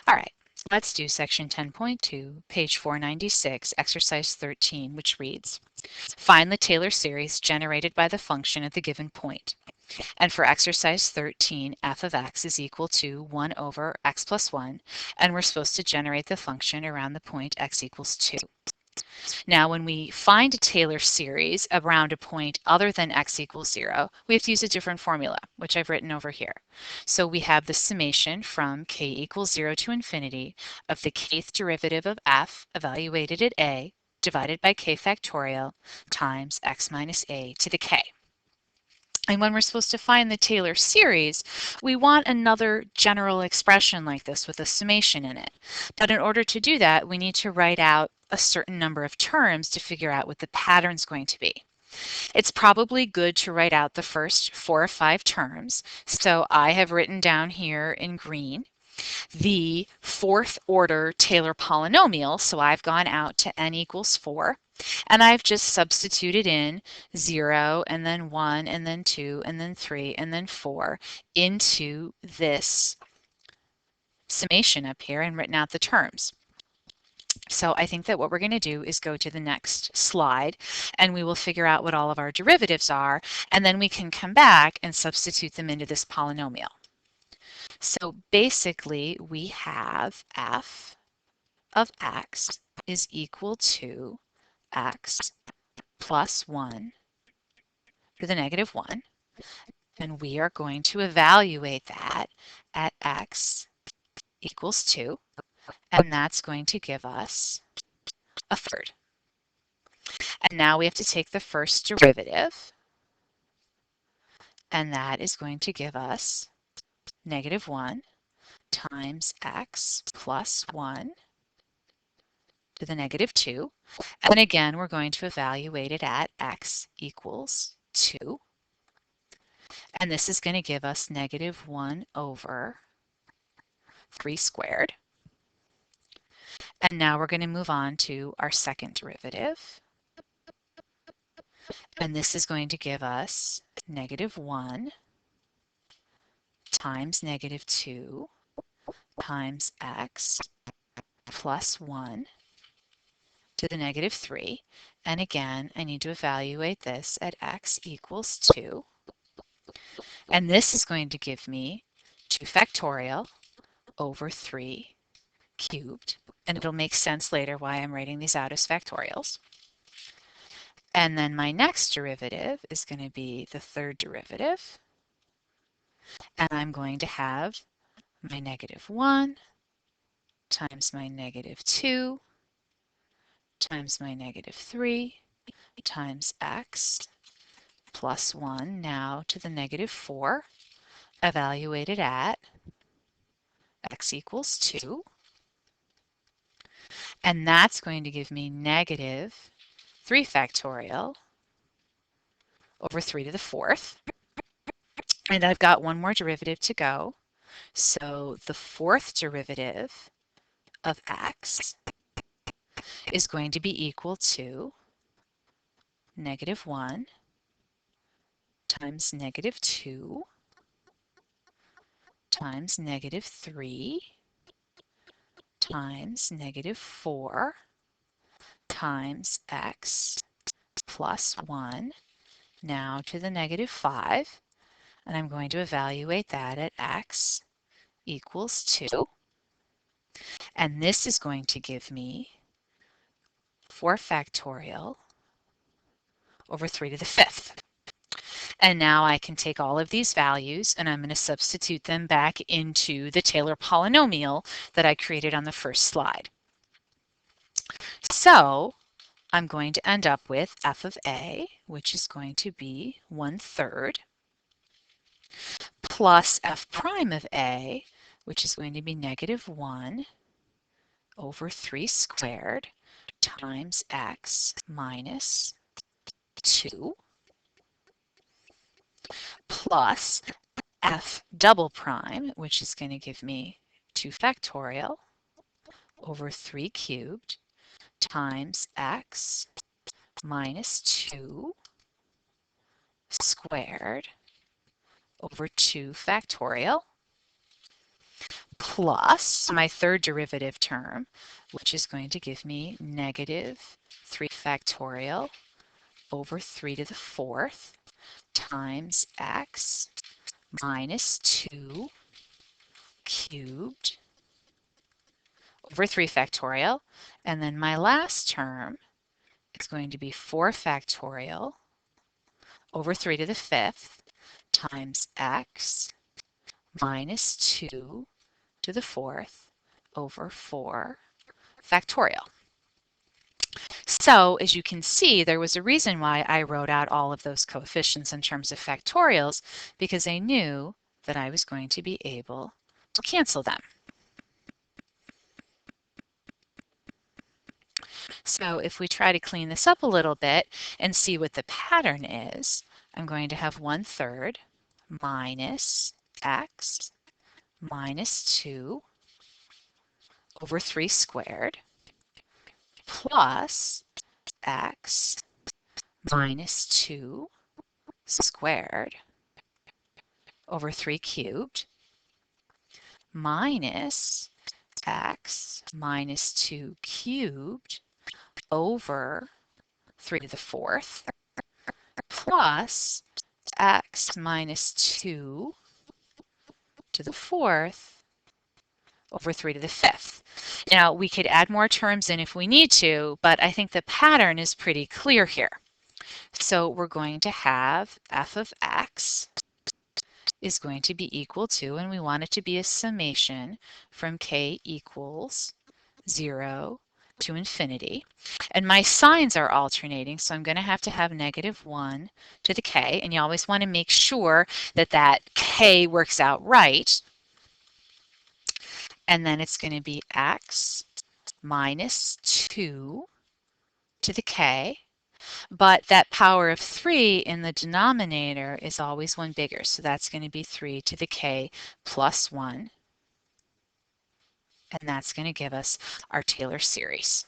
All right, let's do section 10.2, page 496, exercise 13, which reads, find the Taylor series generated by the function at the given point. And for exercise 13, f of x is equal to 1 over x plus 1, and we're supposed to generate the function around the point x equals 2. Now, when we find a Taylor series around a point other than x equals 0, we have to use a different formula, which I've written over here. So we have the summation from k equals 0 to infinity of the kth derivative of f evaluated at a divided by k factorial times x minus a to the k. And when we're supposed to find the Taylor series, we want another general expression like this with a summation in it. But in order to do that, we need to write out a certain number of terms to figure out what the pattern's going to be. It's probably good to write out the first 4 or 5 terms. So I have written down here in green the fourth order Taylor polynomial. So I've gone out to n equals 4. And I've just substituted in 0 and then 1 and then 2 and then 3 and then 4 into this summation up here and written out the terms. So I think that what we're going to do is go to the next slide and we will figure out what all of our derivatives are, and then we can come back and substitute them into this polynomial. So basically we have f of x is equal to x plus 1 to the negative 1, and we are going to evaluate that at x equals 2, and that's going to give us a third. And now we have to take the first derivative, and that is going to give us negative 1 times x plus 1 to the negative 2. And again, we're going to evaluate it at x equals 2. And this is going to give us negative 1 over 3 squared. And now we're going to move on to our second derivative. And this is going to give us negative 1 times negative 2 times x plus 1 to the negative 3. And again, I need to evaluate this at x equals 2. And this is going to give me 2 factorial over 3 cubed. And it'll make sense later why I'm writing these out as factorials. And then my next derivative is going to be the third derivative. And I'm going to have my negative 1 times my negative 2 times my negative 3 times x plus 1 now to the negative 4, evaluated at x equals 2. And that's going to give me negative 3 factorial over 3 to the 4th. And I've got one more derivative to go. So the fourth derivative of x is going to be equal to negative 1 times negative 2 times negative 3 times negative 4 times x plus 1 now to the negative 5. And I'm going to evaluate that at x equals 2. And this is going to give me 4 factorial over 3 to the 5th. And now I can take all of these values and I'm going to substitute them back into the Taylor polynomial that I created on the first slide. So I'm going to end up with f of a, which is going to be 1/3, plus f prime of a, which is going to be negative 1 over 3 squared times x minus 2, plus f double prime, which is going to give me 2 factorial over 3 cubed times x minus 2 squared over 2 factorial, plus my third derivative term, which is going to give me negative 3 factorial over 3 to the 4th times x minus 2 cubed over 3 factorial. And then my last term is going to be 4 factorial over 3 to the 5th times x minus 2 to the 4th over 4 factorial. So as you can see, there was a reason why I wrote out all of those coefficients in terms of factorials, because I knew that I was going to be able to cancel them. So if we try to clean this up a little bit and see what the pattern is, I'm going to have 1/3 minus x minus 2 over 3 squared plus x minus 2 squared over 3 cubed minus x minus 2 cubed over 3 to the 4th plus x minus 2 to the 4th over 3 to the 5th. Now, we could add more terms in if we need to, but I think the pattern is pretty clear here. So we're going to have f of x is going to be equal to, and we want it to be a summation from k equals 0 to infinity. And my signs are alternating, so I'm going to have -1 to the k, and you always want to make sure that that k works out right. And then it's going to be x minus 2 to the k, but that power of 3 in the denominator is always one bigger, so that's going to be 3 to the k plus 1, and that's going to give us our Taylor series.